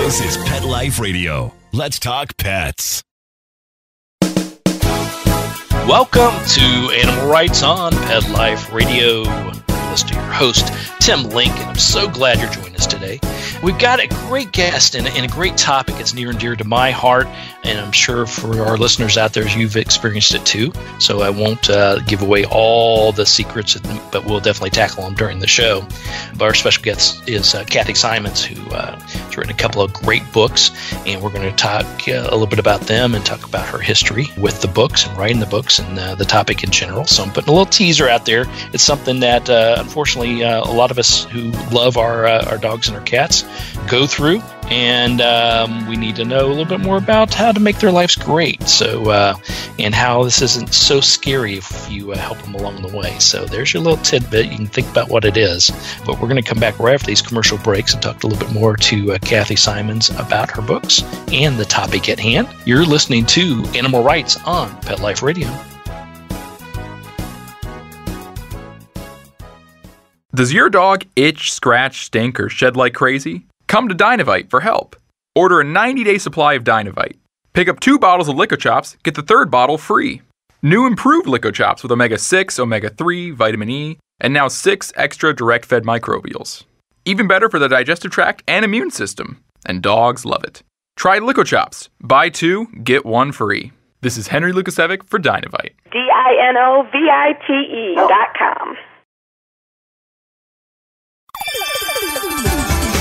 This is Pet Life Radio. Let's talk pets. Welcome to Animal Rights on Pet Life Radio. Listen to your host, Tim Lincoln. I'm so glad you're joining us today. We've got a great guest and a great topic that's near and dear to my heart, and I'm sure for our listeners out there, you've experienced it too. So I won't give away all the secrets, but we'll definitely tackle them during the show. But our special guest is Cathy Symons, who has written a couple of great books, and we're going to talk a little bit about them and talk about her history with the books and writing the books and the topic in general. So I'm putting a little teaser out there. It's something that unfortunately a lot of us who love our dogs and our cats go through, and we need to know a little bit more about how to make their lives great. So and how this isn't so scary if you help them along the way. So there's your little tidbit. You can think about what it is. But we're going to come back right after these commercial breaks and talk a little bit more to Cathy Symons about her books and the topic at hand. You're listening to Animal Rights on Pet Life Radio. Does your dog itch, scratch, stink, or shed like crazy? Come to Dynavite for help. Order a 90-day supply of Dynavite. Pick up 2 bottles of Lico-Chops, get the 3rd bottle free. New improved Lico-Chops with Omega-6, Omega-3, Vitamin E, and now 6 extra direct-fed microbials. Even better for the digestive tract and immune system. And dogs love it. Try Lico-Chops. Buy 2, get 1 free. This is Henry Lukasevic for Dynavite. DINOVITE.com.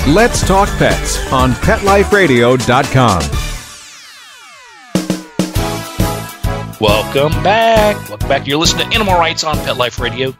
Let's Talk Pets on PetLifeRadio.com. Welcome back. Welcome back. You're listening to Animal Rights on Pet Life Radio.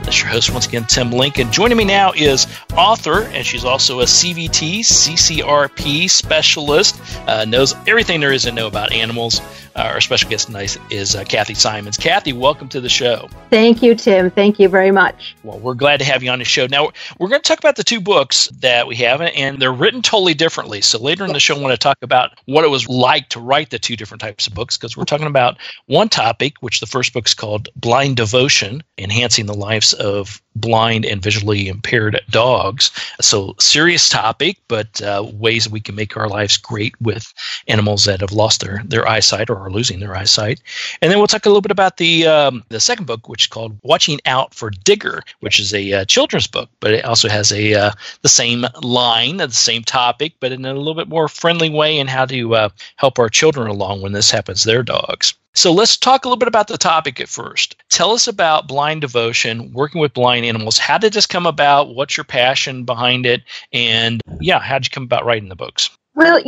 This is your host once again, Tim Lincoln. Joining me now is author, and she's also a CVT CCRP specialist. Knows everything there is to know about animals. Our special guest tonight is Cathy Symons. Cathy, welcome to the show. Thank you, Tim. Thank you very much. Well, we're glad to have you on the show. Now, we're going to talk about the 2 books that we have, and they're written totally differently. So later in the show, I want to talk about what it was like to write the 2 different types of books, because we're talking about one topic, which the first book is called Blind Devotion, Enhancing the Lives of Blind and Visually Impaired Dogs. So serious topic, but ways that we can make our lives great with animals that have lost their eyesight or are losing their eyesight. And then we'll talk a little bit about the second book, which is called Watching Out for Digger, which is a children's book, but it also has the same line, the same topic, but in a little bit more friendly way, and how to help our children along when this happens to their dogs. So let's talk a little bit about the topic at first. Tell us about Blind Devotion, working with blind animals. How did this come about? What's your passion behind it? And how did you come about writing the books? Well,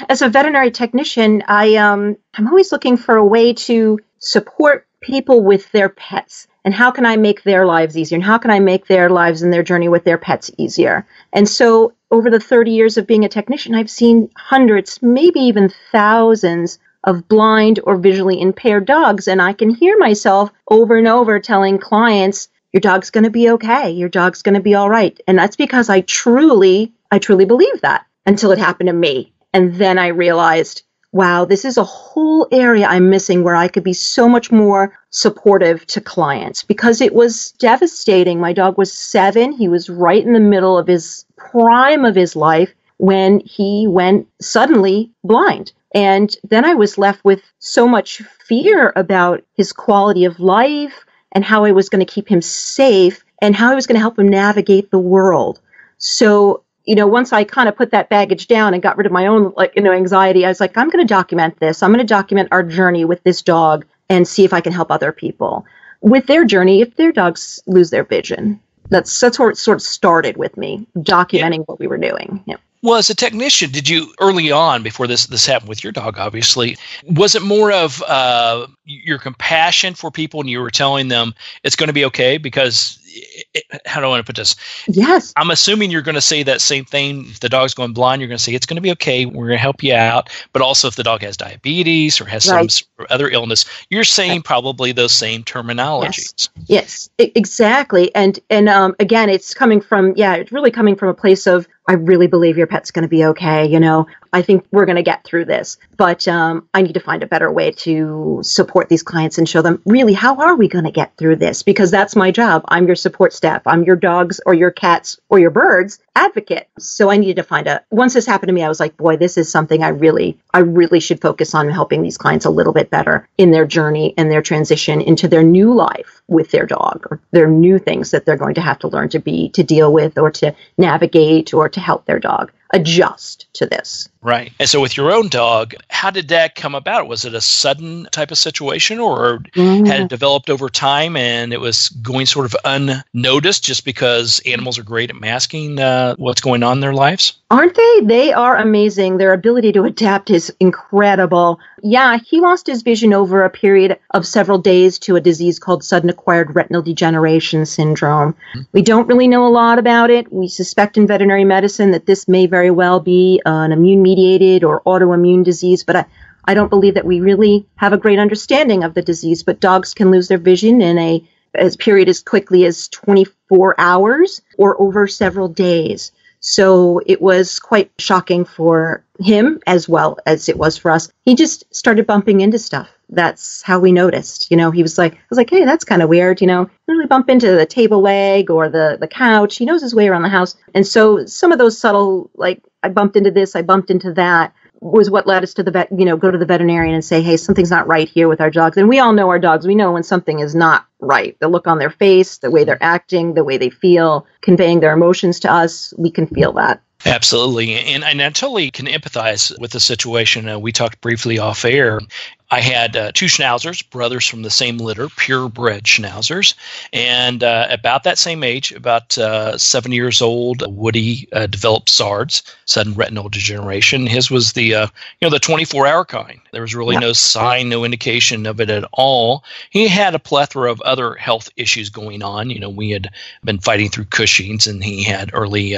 as a veterinary technician, I'm always looking for a way to support people with their pets. And how can I make their lives easier? And how can I make their lives and their journey with their pets easier? And so over the 30 years of being a technician, I've seen hundreds, maybe even thousands of blind or visually impaired dogs. And I can hear myself over and over telling clients, your dog's going to be okay. Your dog's going to be all right. And that's because I truly believe that until it happened to me. And then I realized, wow, this is a whole area I'm missing where I could be so much more supportive to clients, because it was devastating. My dog was 7. He was right in the middle of his prime of his life when he went suddenly blind. And then I was left with so much fear about his quality of life and how I was going to keep him safe and how I was going to help him navigate the world. So, once I kind of put that baggage down and got rid of my own, anxiety, I was like, I'm going to document this. I'm going to document our journey with this dog and see if I can help other people with their journey if their dogs lose their vision. That's where it sort of started with me, documenting what we were doing. Yeah. Well, as a technician, did you early on, before this happened with your dog, obviously, was it more of your compassion for people and you were telling them it's going to be okay? Because how do I want to put this? Yes. I'm assuming you're going to say that same thing. If the dog's going blind, you're going to say it's going to be okay. We're going to help you out. But also if the dog has diabetes or has some other illness, you're saying probably those same terminologies. Yes, exactly. And again, it's really coming from a place of, I really believe your pet's going to be okay. I think we're going to get through this. But I need to find a better way to support these clients and show them, really, how are we going to get through this? Because that's my job. I'm your support staff. I'm your dogs or your cats or your birds advocate. So I needed to find once this happened to me, I was like, boy, this is something I really should focus on helping these clients a little bit better in their journey and their transition into their new life with their dog, or their new things that they're going to have to learn to deal with, or to navigate, or to help their dog adjust to this. Right. And so with your own dog, how did that come about? Was it a sudden type of situation, or had it developed over time and it was going sort of unnoticed just because animals are great at masking what's going on in their lives? Aren't they? They are amazing. Their ability to adapt is incredible. Yeah, he lost his vision over a period of several days to a disease called sudden acquired retinal degeneration syndrome. We don't really know a lot about it. We suspect in veterinary medicine that this may very well be an immune-mediated or autoimmune disease, but I don't believe that we really have a great understanding of the disease. But dogs can lose their vision in a period as quickly as 24 hours or over several days. So it was quite shocking for him as well as it was for us. He just started bumping into stuff. That's how we noticed. He was like, I was like, hey, that's kind of weird. He doesn't really bump into the table leg or the couch. He knows his way around the house. And so some of those subtle, like, I bumped into this, I bumped into that, was what led us to the vet, go to the veterinarian and say, hey, something's not right here with our dogs. And we all know our dogs. We know when something is not right. The look on their face, the way they're acting, the way they feel, conveying their emotions to us, we can feel that. Absolutely. And I totally can empathize with the situation. We talked briefly off air. I had two schnauzers, brothers from the same litter, purebred schnauzers. And about that same age, about 7 years old, Woody developed SARDS, sudden retinal degeneration. His was the 24-hour kind. There was really no sign, no indication of it at all. He had a plethora of other health issues going on. We had been fighting through Cushing's, and he had early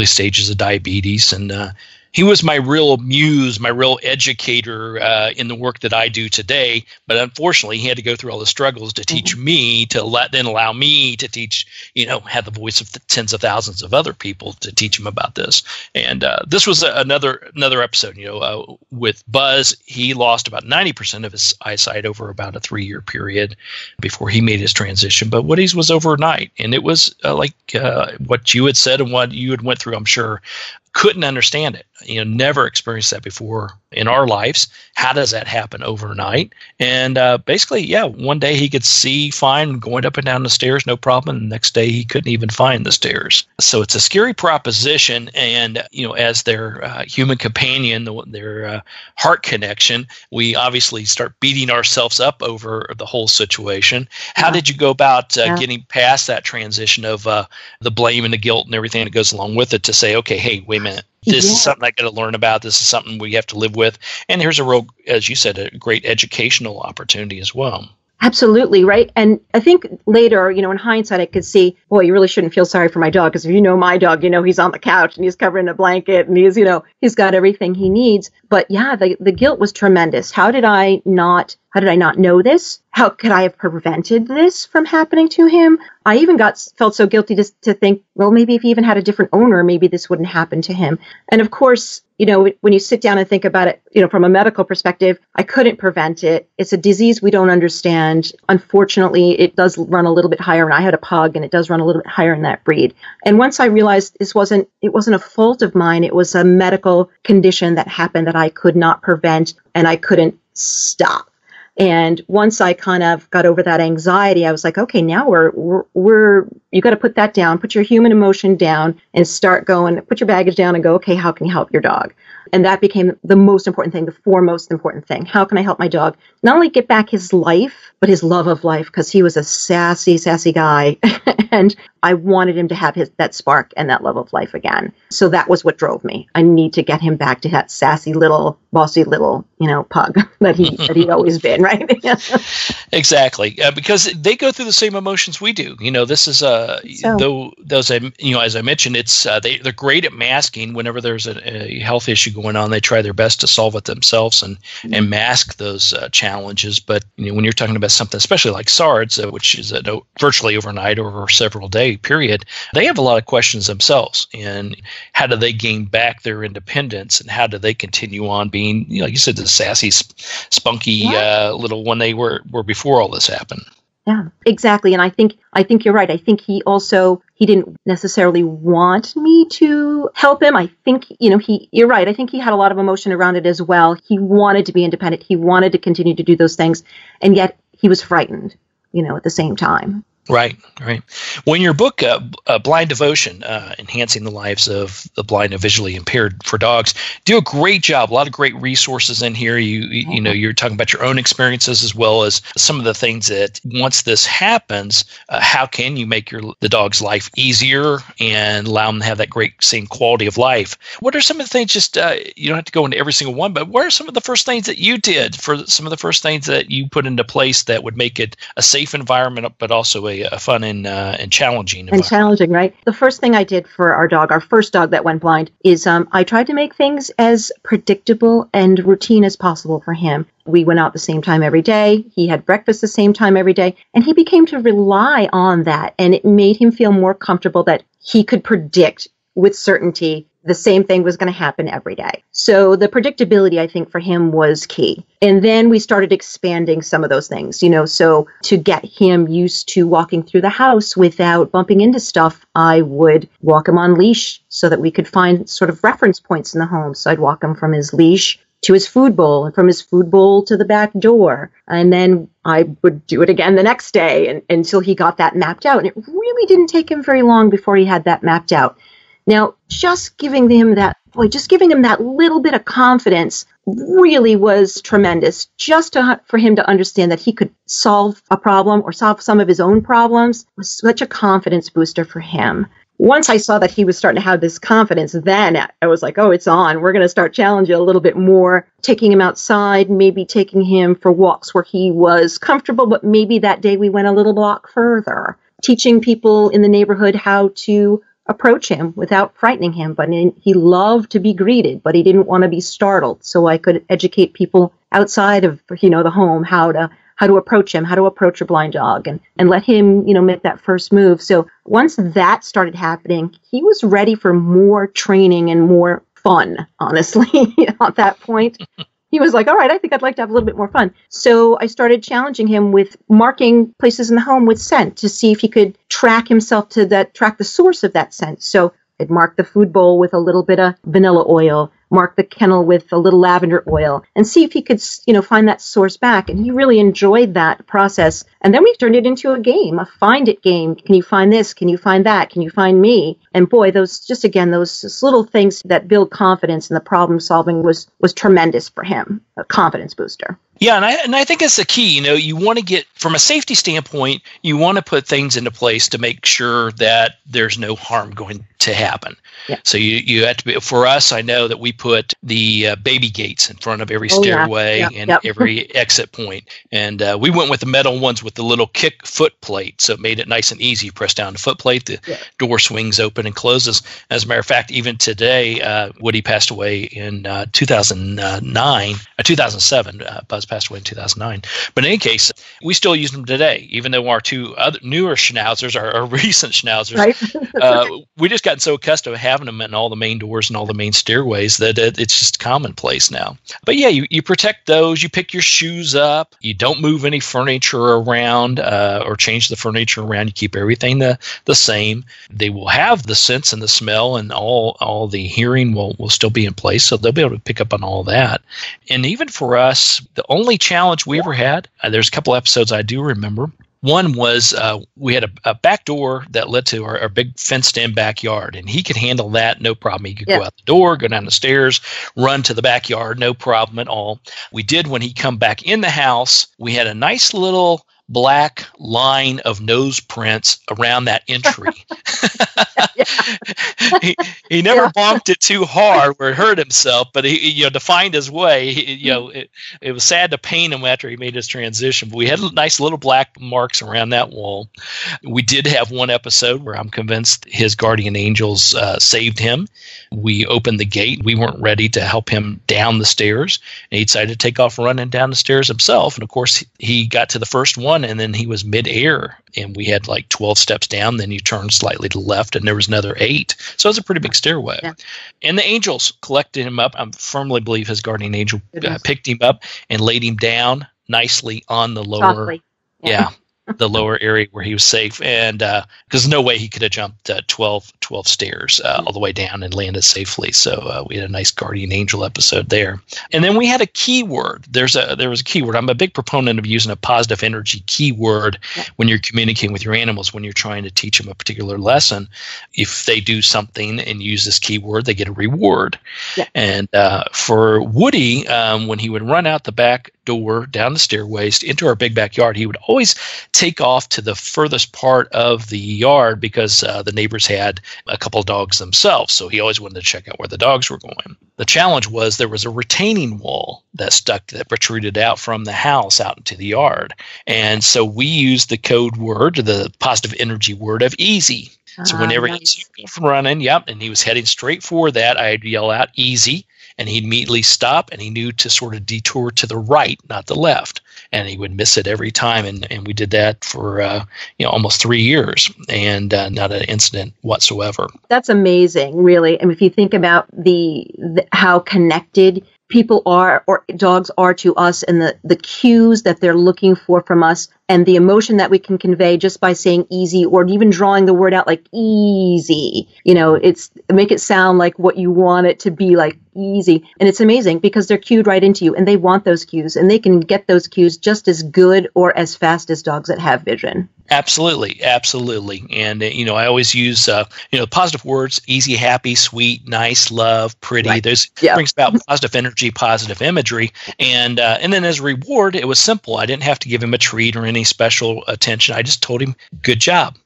stages of diabetes. And he was my real muse, my real educator in the work that I do today. But unfortunately, he had to go through all the struggles to teach me, to allow me to teach, have the voice of tens of thousands of other people to teach him about this. And this was another episode, with Buzz. He lost about 90% of his eyesight over about a 3-year period before he made his transition. But Woody's was overnight. And it was like what you had said and what you had went through, I'm sure. Couldn't understand it. Never experienced that before in our lives. How does that happen overnight? And basically, one day he could see fine going up and down the stairs, no problem. And the next day he couldn't even find the stairs. So it's a scary proposition. And, as their human companion, their heart connection, we obviously start beating ourselves up over the whole situation. How did you go about getting past that transition of the blame and the guilt and everything that goes along with it to say, okay, hey, wait a minute. This is something I got to learn about. This is something we have to live with. And here's a real, as you said, a great educational opportunity as well. Absolutely, right? And I think later, in hindsight, I could see, boy, you really shouldn't feel sorry for my dog, because if you know my dog, he's on the couch and he's covered in a blanket and he's got everything he needs. But the guilt was tremendous. How did I not know this? How could I have prevented this from happening to him? I even felt so guilty to think, well, maybe if he even had a different owner, maybe this wouldn't happen to him. And of course, when you sit down and think about it, from a medical perspective, I couldn't prevent it. It's a disease we don't understand. Unfortunately, it does run a little bit higher. And I had a pug, and it does run a little bit higher in that breed. And once I realized it wasn't a fault of mine, it was a medical condition that happened that I could not prevent and I couldn't stop. And once I kind of got over that anxiety, I was like, okay, now you got to put that down, put your human emotion down and start going, put your baggage down and go, okay, how can you help your dog? And that became the most important thing, the foremost important thing. How can I help my dog not only get back his life, but his love of life? Because he was a sassy guy. And I wanted him to have that spark and that love of life again. So that was what drove me. I need to get him back to that sassy little, bossy little, pug that he'd always been, right? Exactly. Because they go through the same emotions we do. This is, as I mentioned, it's they're great at masking whenever there's a health issue going on. They try their best to solve it themselves and mask those challenges. But when you're talking about something, especially like SARDS, which is virtually overnight or over several day period, they have a lot of questions themselves. And how do they gain back their independence, and how do they continue on being, like you said, the sassy, spunky little one they were before all this happened? Yeah, exactly. And I think you're right. I think he didn't necessarily want me to help him. I think, you're right. I think he had a lot of emotion around it as well. He wanted to be independent. He wanted to continue to do those things. And yet he was frightened, at the same time. Right. Well, in your book, Blind Devotion, Enhancing the Lives of the Blind and Visually Impaired for Dogs, do a great job. A lot of great resources in here. You're talking about your own experiences as well as some of the things that once this happens, how can you make the dog's life easier and allow them to have that great same quality of life? What are some of the things, just you don't have to go into every single one, but what are some of the first things that you did, for some of the first things that you put into place that would make it a safe environment, but also a fun and challenging environment? And challenging, right? The first thing I did for our first dog that went blind, is I tried to make things as predictable and routine as possible for him. We went out the same time every day. He had breakfast the same time every day. And he became to rely on that. And it made him feel more comfortable that he could predict with certainty the same thing was going to happen every day. So the predictability, I think, for him was key. And then we started expanding some of those things, so to get him used to walking through the house without bumping into stuff, I would walk him on leash so that we could find sort of reference points in the home. So I'd walk him from his leash to his food bowl, and from his food bowl to the back door. And then I would do it again the next day until he got that mapped out. And it really didn't take him very long before he had that mapped out. Now, just giving him that little bit of confidence really was tremendous, just for him to understand that he could solve a problem or solve some of his own problems was such a confidence booster for him. Once I saw that he was starting to have this confidence, then I was like, oh, it's on. We're going to start challenging a little bit more, taking him outside, maybe taking him for walks where he was comfortable, but maybe that day we went a little block further, teaching people in the neighborhood how to approach him without frightening him. But he loved to be greeted, but he didn't want to be startled. So I could educate people outside of, the home, how to approach him, how to approach a blind dog, and let him, make that first move. So once that started happening, he was ready for more training and more fun, honestly, at that point. He was like, all right, I think I'd like to have a little bit more fun. So I started challenging him with marking places in the home with scent to see if he could track himself track the source of that scent. So I'd mark the food bowl with a little bit of vanilla oil, mark the kennel with a little lavender oil, and see if he could, find that source back. And he really enjoyed that process. And then we turned it into a game, a find it game. Can you find this? Can you find that? Can you find me? And boy, those little things that build confidence in the problem solving was tremendous for him, a confidence booster. Yeah, and I think that's the key. You want to get, from a safety standpoint, you want to put things into place to make sure that there's no harm going to happen. Yeah. So you have to be, for us, I know that we put the baby gates in front of every stairway and every exit point. And we went with the metal ones with the little kick foot plate. So it made it nice and easy. You press down the foot plate, the door swings open and closes. As a matter of fact, even today, Woody passed away in 2007. Buzz passed away in 2009. But in any case, we still use them today, even though our two other newer schnauzers, our recent schnauzers, right? We just gotten so accustomed to having them in all the main doors and all the main stairways that it's just commonplace now. But yeah, you protect those. You pick your shoes up. You don't move any furniture around or change the furniture around. You keep everything the same. They will have the sense and the smell, and all the hearing will still be in place, so they'll be able to pick up on all that. And even for us, the only challenge we ever had, there's a couple episodes I do remember. One was we had a back door that led to our big fenced-in backyard, and he could handle that, no problem. He could go out the door, go down the stairs, run to the backyard, no problem at all. We did, when he come back in the house, we had a nice little black line of nose prints around that entry. he never bonked it too hard where it hurt himself, but he to find his way, it was sad to pain him after he made his transition. But we had nice little black marks around that wall. We did have one episode where I'm convinced his guardian angels saved him. We opened the gate. We weren't ready to help him down the stairs, and he decided to take off running down the stairs himself. And of course, he got to the first one, and then he was midair, and we had like 12 steps down. Then he turned slightly to the left, and there was another 8. So it was a pretty big stairway. Yeah. And the angels collected him up. I firmly believe his guardian angel picked him up and laid him down nicely on the lower, the lower area where he was safe. And because no way he could have jumped 12 stairs all the way down and landed safely. So we had a nice guardian angel episode there. And then we had a keyword. There was a keyword. I'm a big proponent of using a positive energy keyword when you're communicating with your animals, when you're trying to teach them a particular lesson. If they do something and use this keyword, they get a reward. Yeah. And for Woody, when he would run out the back door, down the stairways into our big backyard, he would always take off to the furthest part of the yard because the neighbors had a couple of dogs themselves. So he always wanted to check out where the dogs were going. The challenge was there was a retaining wall that protruded out from the house out into the yard. And so we used the code word, the positive energy word of easy. So whenever he took off running, and he was heading straight for that, I'd yell out easy, and he'd immediately stop, and he knew to sort of detour to the right, not the left. And he would miss it every time. And we did that for almost 3 years, and not an incident whatsoever. That's amazing, really. And if you think about how connected people are, or dogs are, to us, and the cues that they're looking for from us, and the emotion that we can convey just by saying easy, or even drawing the word out like easy, make it sound like what you want it to be, like easy. And it's amazing because they're cued right into you, and they want those cues, and they can get those cues just as good or as fast as dogs that have vision. Absolutely. And, I always use, positive words: easy, happy, sweet, nice, love, pretty. Right. Brings about positive energy, positive imagery. And then as a reward, it was simple. I didn't have to give him a treat or any special attention. I just told him, good job.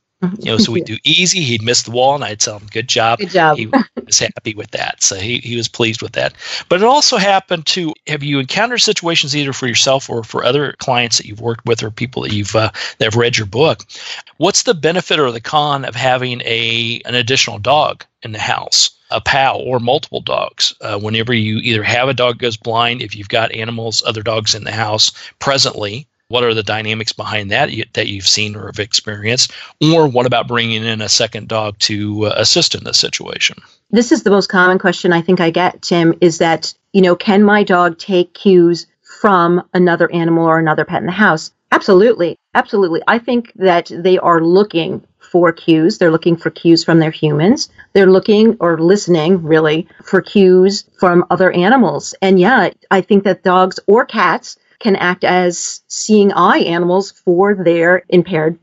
So we'd do easy. He'd miss the wall, and I'd tell him, good job. Good job. He was happy with that. So he was pleased with that. But it also happened to, have you encountered situations either for yourself or for other clients that you've worked with or people that that have read your book? What's the benefit or the con of having an additional dog in the house? A pal or multiple dogs. Whenever you either have a dog goes blind, if you've got other dogs in the house presently, what are the dynamics behind that you've seen or have experienced? Or what about bringing in a second dog to assist in this situation? This is the most common question I think I get, Tim, is that, can my dog take cues from another animal or another pet in the house? Absolutely. Absolutely. I think that they are looking for cues. They're looking for cues from their humans. They're looking or listening, really, for cues from other animals. And I think that dogs or cats can act as seeing eye animals for their impaired,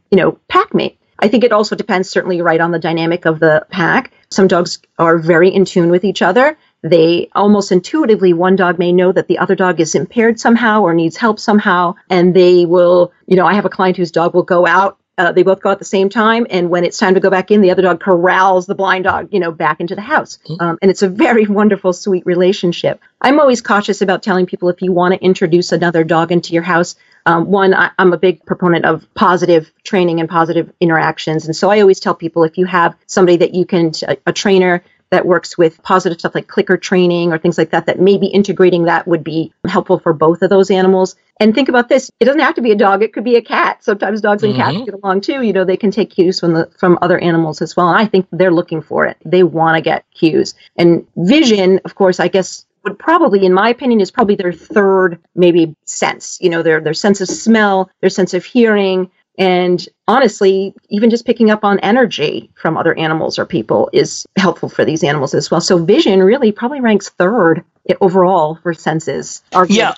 pack mate. I think it also depends, certainly you're right, on the dynamic of the pack. Some dogs are very in tune with each other. They almost intuitively, one dog may know that the other dog is impaired somehow or needs help somehow. And they will, I have a client whose dog will go out. They both go out at the same time. And when it's time to go back in, the other dog corrals the blind dog, back into the house. And it's a very wonderful, sweet relationship. I'm always cautious about telling people, if you want to introduce another dog into your house, I'm a big proponent of positive training and positive interactions. And so I always tell people, if you have somebody that you can, a trainer that works with positive stuff like clicker training or things like that, that maybe integrating that would be helpful for both of those animals. And think about this. It doesn't have to be a dog. It could be a cat. Sometimes dogs and cats get along too. They can take cues from other animals as well. And I think they're looking for it. They want to get cues. And vision, of course, I guess, would probably, in my opinion, is probably their third maybe sense. Their sense of smell, their sense of hearing. And honestly, even just picking up on energy from other animals or people is helpful for these animals as well. So vision really probably ranks third overall for senses. Yeah,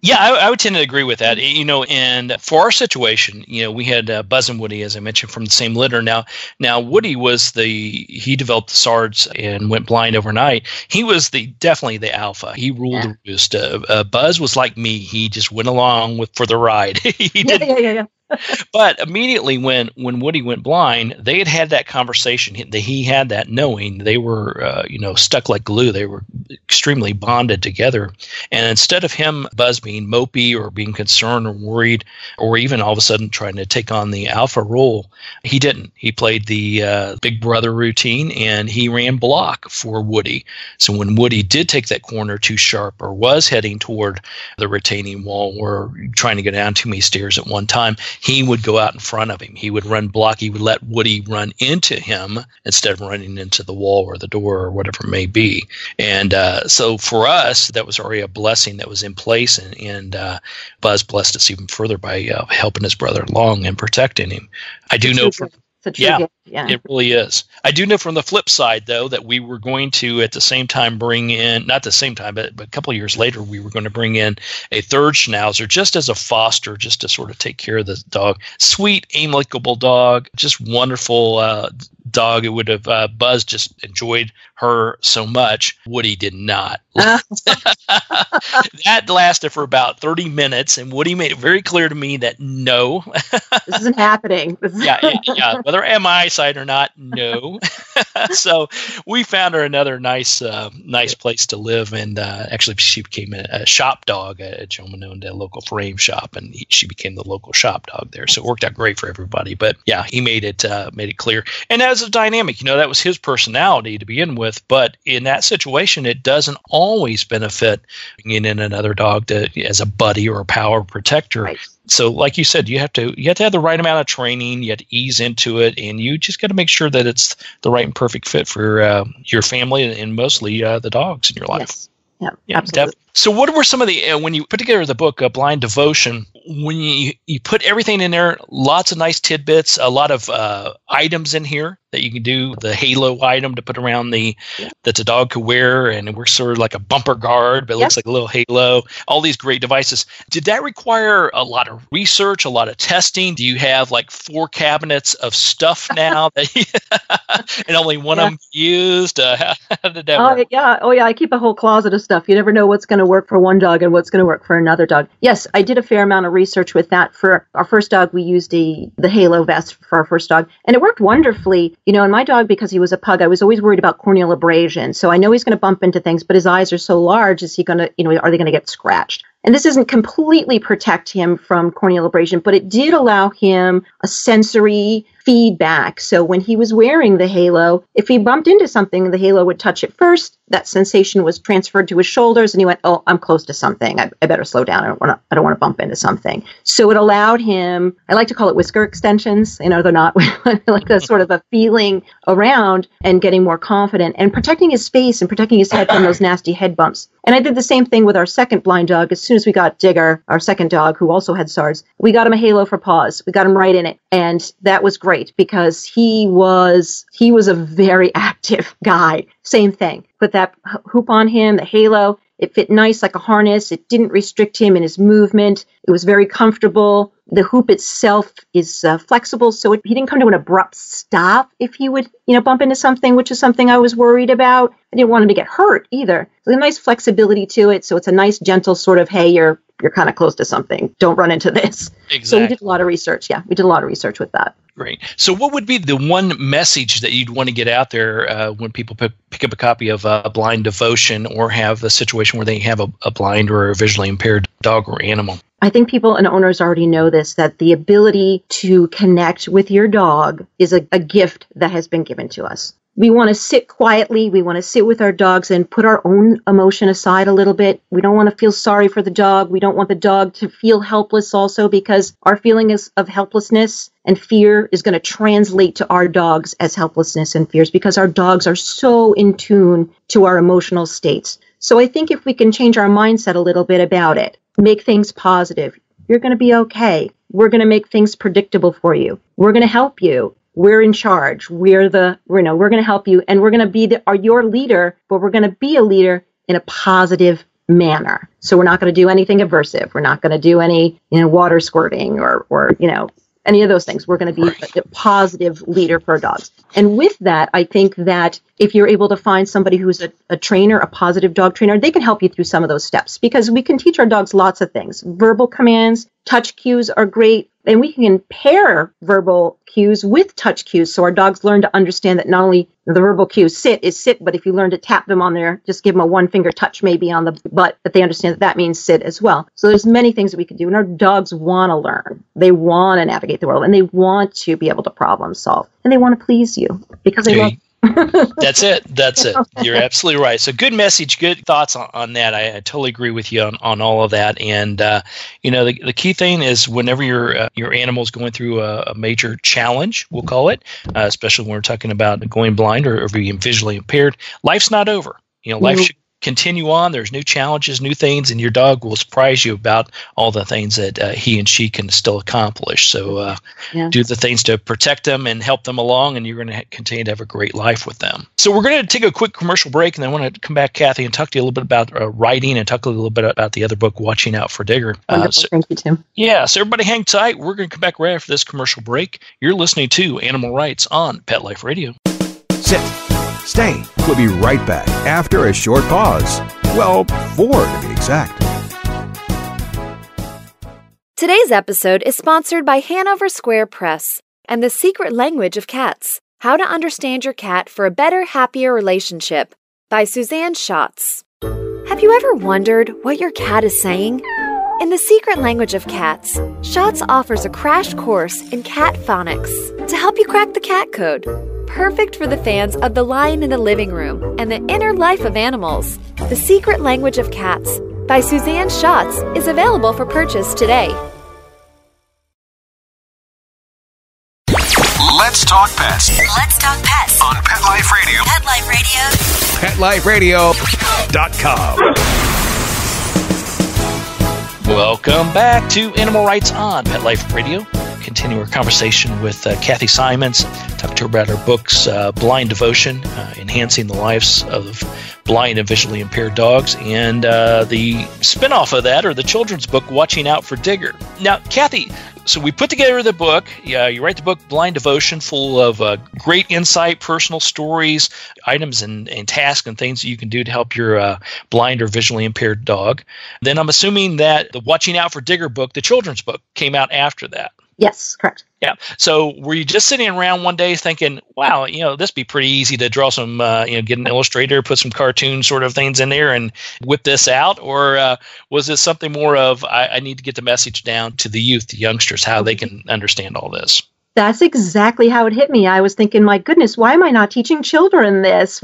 Yeah, I would tend to agree with that. And for our situation, we had Buzz and Woody, as I mentioned, from the same litter. Now Woody he developed the SARS and went blind overnight. He was definitely the alpha. He ruled the roost. Buzz was like me. He just went along for the ride. Yeah. But immediately when Woody went blind, they had that conversation. He had that knowing. They were, stuck like glue. They were extremely bonded together. And instead of Buzz being mopey or being concerned or worried, or even all of a sudden trying to take on the alpha role, he didn't. He played the big brother routine, and he ran block for Woody. So when Woody did take that corner too sharp or was heading toward the retaining wall or trying to go down too many stairs at one time, he would go out in front of him. He would run block. He would let Woody run into him instead of running into the wall or the door or whatever it may be. And so for us, that was already a blessing that was in place. And Buzz blessed us even further by helping his brother along and protecting him. I do know from Yeah, it really is. I do know from the flip side, though, that we were going to, at the same time, bring in, not the same time, but a couple of years later, we were going to bring in a third Schnauzer just as a foster, just to sort of take care of the dog. Sweet, amicable dog, just wonderful dog. It would have, Buzz just enjoyed her so much. Woody did not. That lasted for about 30 minutes, and Woody made it very clear to me that no. This isn't happening. Yeah. Whether MI side or not, no. So we found her another nice place to live, and actually she became a shop dog. A gentleman owned a local frame shop, and she became the local shop dog there. So it worked out great for everybody. But yeah, he made it clear, and as a dynamic, that was his personality to begin with. But in that situation, it doesn't always benefit bringing in another dog as a buddy or a power protector. Right. So like you said, you have to have the right amount of training. You have to ease into it, and you just got to make sure that it's the right and perfect fit for your family and mostly the dogs in your life. Yes. Yeah, absolutely. Definitely. So what were some of the, when you put together the book, Blind Devotion, when you put everything in there, lots of nice tidbits, a lot of items in here that you can do, the halo item to put around that the dog could wear, and it works sort of like a bumper guard, but it looks like a little halo, all these great devices. Did that require a lot of research, a lot of testing? Do you have like 4 cabinets of stuff now and only one of them used? How did that work? Yeah. Oh, yeah. I keep a whole closet of stuff. You never know what's going to work for one dog and what's going to work for another dog. Yes, I did a fair amount of research with that. For our first dog, we used the halo vest for our first dog, and it worked wonderfully. And my dog, because he was a pug, I was always worried about corneal abrasion. So I know he's going to bump into things, but his eyes are so large. Is he going to, are they going to get scratched? And this doesn't completely protect him from corneal abrasion, but it did allow him a sensory feedback. So when he was wearing the halo, if he bumped into something, the halo would touch it first. That sensation was transferred to his shoulders, and he went, "Oh, I'm close to something. I better slow down. I don't want to bump into something." So it allowed him, I like to call it whisker extensions. They're not like that sort of a feeling around and getting more confident and protecting his face and protecting his head from those nasty head bumps. And I did the same thing with our second blind dog. As soon as we got Digger, our second dog, who also had SARS, we got him a halo for paws. We got him right in it. And that was great because he was a very active guy. Same thing. Put that hoop on him, the halo. It fit nice like a harness. It didn't restrict him in his movement. It was very comfortable. The hoop itself is flexible, so he didn't come to an abrupt stop if he would, bump into something, which is something I was worried about. I didn't want him to get hurt either. So there's a nice flexibility to it. So it's a nice, gentle sort of, hey, you're kind of close to something. Don't run into this. Exactly. So we did a lot of research. Yeah, we did a lot of research with that. Great. So what would be the one message that you'd want to get out there when people pick up a copy of Blind Devotion or have a situation where they have a blind or a visually impaired dog or animal? I think people and owners already know this, that the ability to connect with your dog is a gift that has been given to us. We want to sit quietly. We want to sit with our dogs and put our own emotion aside a little bit. We don't want to feel sorry for the dog. We don't want the dog to feel helpless also, because our feeling of helplessness and fear is going to translate to our dogs as helplessness and fears, because our dogs are so in tune to our emotional states. So I think if we can change our mindset a little bit about it, make things positive, you're going to be okay. We're going to make things predictable for you. We're going to help you. We're in charge. We're going to help you, and we're going to be your leader, but we're going to be a leader in a positive manner. So we're not going to do anything aversive. We're not going to do any, water squirting or any of those things. We're going to be a positive leader for our dogs. And with that, I think that if you're able to find somebody who's a trainer, a positive dog trainer, they can help you through some of those steps, because we can teach our dogs lots of things. Verbal commands, touch cues are great. And we can pair verbal cues with touch cues, so our dogs learn to understand that not only the verbal cue sit is sit, but if you learn to tap them on there, just give them a one finger touch maybe on the butt, that they understand that means sit as well. So there's many things that we can do, and our dogs want to learn. They want to navigate the world, and they want to be able to problem solve, and they want to please you because they love. That's it. You're absolutely right. So good message, good thoughts on that. I totally agree with you on all of that. And, the key thing is whenever your animal's going through a major challenge, we'll call it, especially when we're talking about going blind or being visually impaired, life's not over. Life should continue on. There's new challenges, new things, and your dog will surprise you about all the things that he and she can still accomplish. So do the things to protect them and help them along, and you're going to continue to have a great life with them. So we're going to take a quick commercial break, and then I want to come back, Cathy, and talk to you a little bit about writing and talk a little bit about the other book, Watching Out for Digger. Thank you, Tim. Yeah, so everybody hang tight. We're going to come back right after this commercial break. You're listening to Animal Rights on Pet Life Radio. Sit. Stay. We'll be right back after a short pause. Well, 4 to be exact. Today's episode is sponsored by Hanover Square Press and The Secret Language of Cats: How to Understand Your Cat for a Better, Happier Relationship by Suzanne Schatz. Have you ever wondered what your cat is saying? In The Secret Language of Cats, Schatz offers a crash course in cat phonics to help you crack the cat code. Perfect for the fans of The Lion in the Living Room and the inner life of animals. The Secret Language of Cats by Suzanne Schatz is available for purchase today. Let's talk pets. Let's talk pets On Pet Life Radio. Pet Life Radio. PetLifeRadio.com. Welcome back to Animal Rights on Pet Life Radio. Continue our conversation with Cathy Symons. Talk to her about her books, Blind Devotion, Enhancing the Lives of Blind and Visually Impaired Dogs, and the spinoff of that, or the children's book, Watching Out for Digger. Now, Cathy, so we put together the book. You write the book, Blind Devotion, full of great insight, personal stories, items and tasks and things that you can do to help your blind or visually impaired dog. Then I'm assuming that the Watching Out for Digger book, the children's book, came out after that. Yes, correct. Yeah. So were you just sitting around one day thinking, wow, this be pretty easy to draw some, get an illustrator, put some cartoon sort of things in there and whip this out? Or was this something more of, I need to get the message down to the youth, the youngsters, how they can understand all this? That's exactly how it hit me. I was thinking, my goodness, why am I not teaching children this?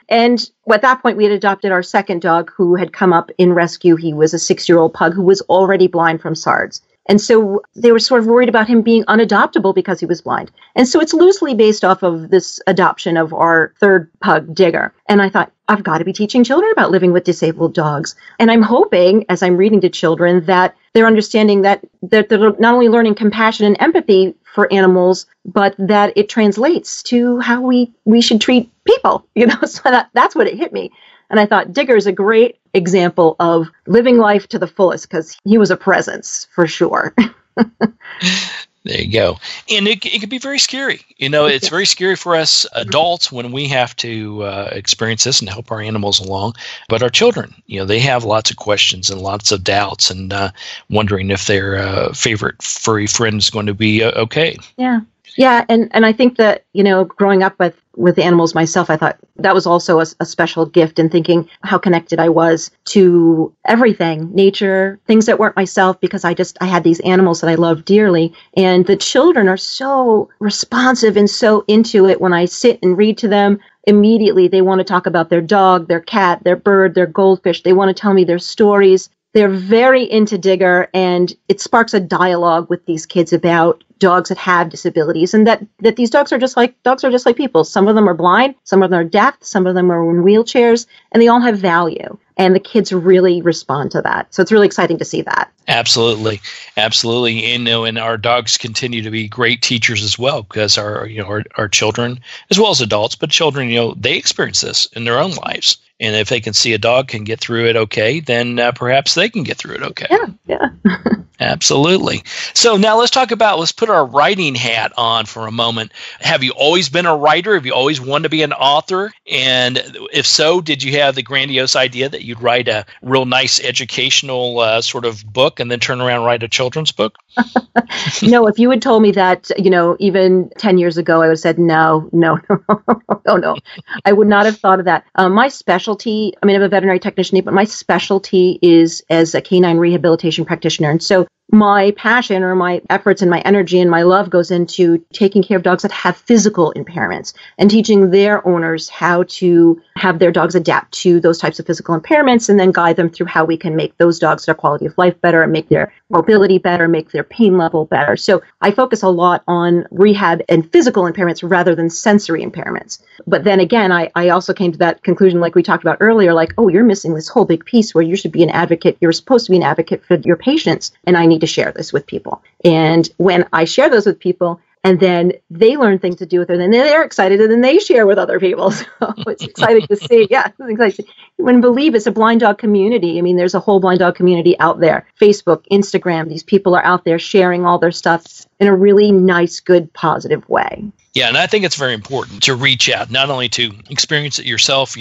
And at that point, we had adopted our second dog who had come up in rescue. He was a 6-year-old pug who was already blind from SARS. And so they were sort of worried about him being unadoptable because he was blind. And so it's loosely based off of this adoption of our third pug, Digger. And I thought, I've got to be teaching children about living with disabled dogs. And I'm hoping, as I'm reading to children, that they're understanding that they're not only learning compassion and empathy for animals, but that it translates to how we should treat people. So that's what it hit me. And I thought Digger is a great example of living life to the fullest, because he was a presence for sure. There you go. And it can be very scary. It's very scary for us adults when we have to experience this and help our animals along. But our children, they have lots of questions and lots of doubts and wondering if their favorite furry friend is going to be okay. Yeah. Yeah. And I think that, growing up with animals myself, I thought that was also a special gift in thinking how connected I was to everything, nature, things that weren't myself, because I had these animals that I loved dearly. And the children are so responsive and so into it. When I sit and read to them, immediately they want to talk about their dog, their cat, their bird, their goldfish. They want to tell me their stories. They're very into Digger, and it sparks a dialogue with these kids about dogs that have disabilities, and that these dogs are just like people. Some of them are blind, some of them are deaf, some of them are in wheelchairs, and they all have value. And the kids really respond to that. So it's really exciting to see that. Absolutely. Absolutely. And our dogs continue to be great teachers as well, because our children, as well as adults, but children, they experience this in their own lives. And if they can see a dog can get through it okay, then perhaps they can get through it okay. Yeah. Absolutely. So now let's put our writing hat on for a moment. Have you always been a writer? Have you always wanted to be an author? And if so, did you have the grandiose idea that you'd write a real nice educational sort of book and then turn around and write a children's book? No, if you had told me that, even 10 years ago, I would have said, no. I would not have thought of that. My specialty, I'm a veterinary technician, but my specialty is as a canine rehabilitation practitioner. And so my passion or my efforts and my energy and my love goes into taking care of dogs that have physical impairments and teaching their owners how to have their dogs adapt to those types of physical impairments and then guide them through how we can make those dogs their quality of life better and make their mobility better, make their pain level better. So I focus a lot on rehab and physical impairments rather than sensory impairments. But then again, I also came to that conclusion, like we talked about earlier, like, oh, you're missing this whole big piece where you should be an advocate. You're supposed to be an advocate for your patients. And I need to share this with people. And when I share those with people, and then they learn things to do with it, and then they're excited, and then they share with other people. So it's exciting to see. Yeah, it's exciting. When believe it's a blind dog community. There's a whole blind dog community out there. Facebook, Instagram, these people are out there sharing all their stuff in a really nice, good, positive way. Yeah, and I think it's very important to reach out, not only to experience it yourself,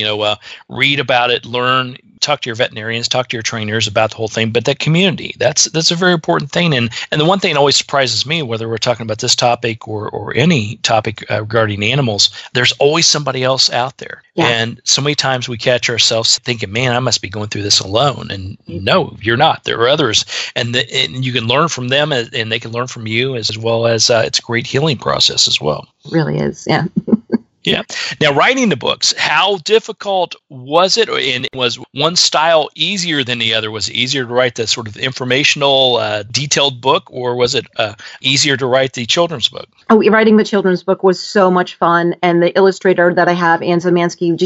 read about it, learn, talk to your veterinarians, talk to your trainers about the whole thing, but that community, that's a very important thing. And the one thing that always surprises me, whether we're talking about this topic or any topic regarding animals, there's always somebody else out there. Yeah. And so many times we catch ourselves thinking, man, I must be going through this alone. And no, you're not. There are others. And you can learn from them, and they can learn from you, as well as it's a great healing process as well. It really is, yeah. Yeah. Now, writing the books, how difficult was it? And was one style easier than the other? Was it easier to write the sort of informational, detailed book, or was it easier to write the children's book? Oh, writing the children's book was so much fun. And the illustrator that I have, Ann Zemansky,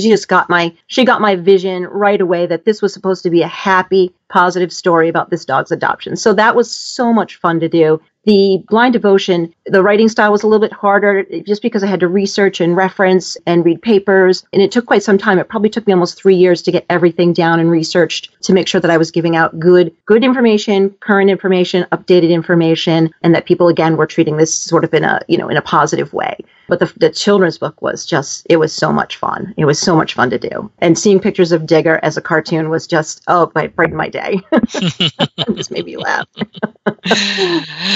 she got my vision right away that this was supposed to be a happy, positive story about this dog's adoption. So that was so much fun to do. The Blind Devotion, the writing style was a little bit harder just because I had to research and reference and read papers. And it took quite some time. It probably took me almost 3 years to get everything down and researched to make sure that I was giving out good information, current information, updated information, and that people, again, were treating this sort of in a positive way. But the children's book was it was so much fun. It was so much fun to do. And seeing pictures of Digger as a cartoon was just, it brightened my day. It just made me laugh.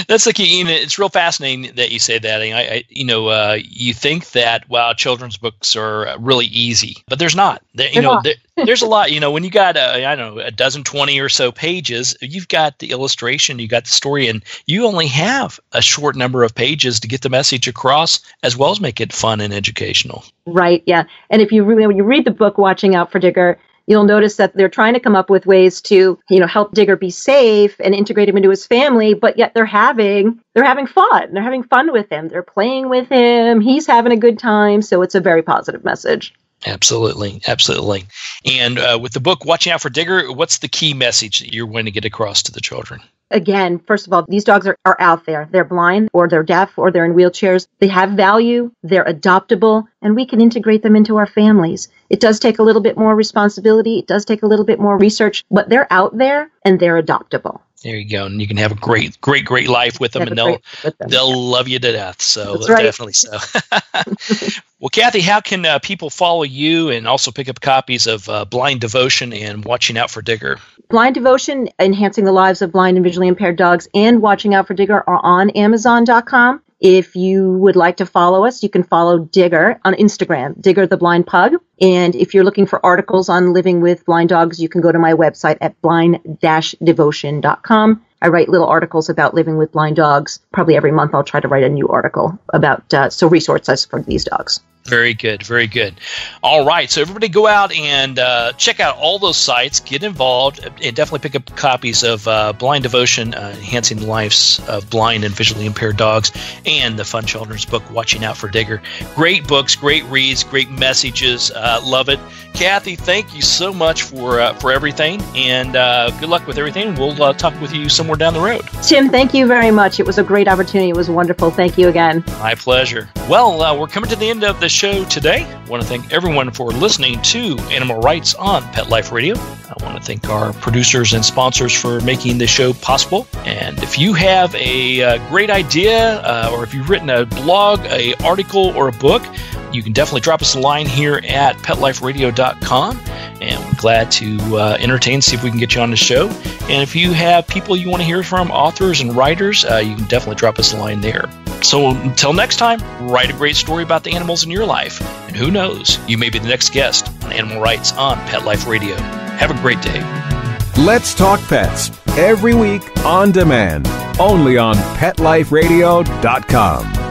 That's the key. It's real fascinating that you say that. You think that, wow, children's books are really easy, but there's not. There's a lot. When you got, a dozen, 20 or so pages, you've got the illustration, you got the story, and you only have a short number of pages to get the message across, as well as make it fun and educational. Right. Yeah. And when you read the book, Watching Out for Digger, you'll notice that they're trying to come up with ways to, help Digger be safe and integrate him into his family, but yet they're having fun. They're having fun with him. They're playing with him. He's having a good time. So it's a very positive message. Absolutely. Absolutely. And with the book, Watching Out for Digger, what's the key message that you're going to get across to the children? Again, first of all, these dogs are out there. They're blind or they're deaf or they're in wheelchairs. They have value. They're adoptable, and we can integrate them into our families. It does take a little bit more responsibility. It does take a little bit more research, but they're out there and they're adoptable. There you go. And you can have a great life with them, and they'll love you to death. So that's right. Definitely so. Well, Cathy, how can people follow you and also pick up copies of Blind Devotion and Watching Out for Digger? Blind Devotion, Enhancing the Lives of Blind and Visually Impaired Dogs, and Watching Out for Digger are on Amazon.com. If you would like to follow us, you can follow Digger on Instagram, Digger the Blind Pug. And if you're looking for articles on living with blind dogs, you can go to my website at blind-devotion.com. I write little articles about living with blind dogs. Probably every month I'll try to write a new article about resources for these dogs. Very good. Very good. All right. So everybody go out and check out all those sites, get involved, and definitely pick up copies of Blind Devotion, Enhancing the Lives of Blind and Visually Impaired Dogs, and the fun children's book, Watching Out for Digger. Great books, great reads, great messages. Love it. Cathy, thank you so much for everything, and good luck with everything. We'll talk with you somewhere down the road. Tim, thank you very much. It was a great opportunity. It was wonderful. Thank you again. My pleasure. Well, we're coming to the end of the show today. I want to thank everyone for listening to Animal Rights on Pet Life Radio. I want to thank our producers and sponsors for making the show possible. And if you have a great idea, or if you've written a blog, an article, or a book, you can definitely drop us a line here at PetLifeRadio.com. And we're glad to entertain, see if we can get you on the show. And if you have people you want to hear from, authors and writers, you can definitely drop us a line there. So until next time, write a great story about the animals in your life. And who knows, you may be the next guest on Animal Rights on Pet Life Radio. Have a great day. Let's Talk Pets, every week on demand, only on PetLifeRadio.com.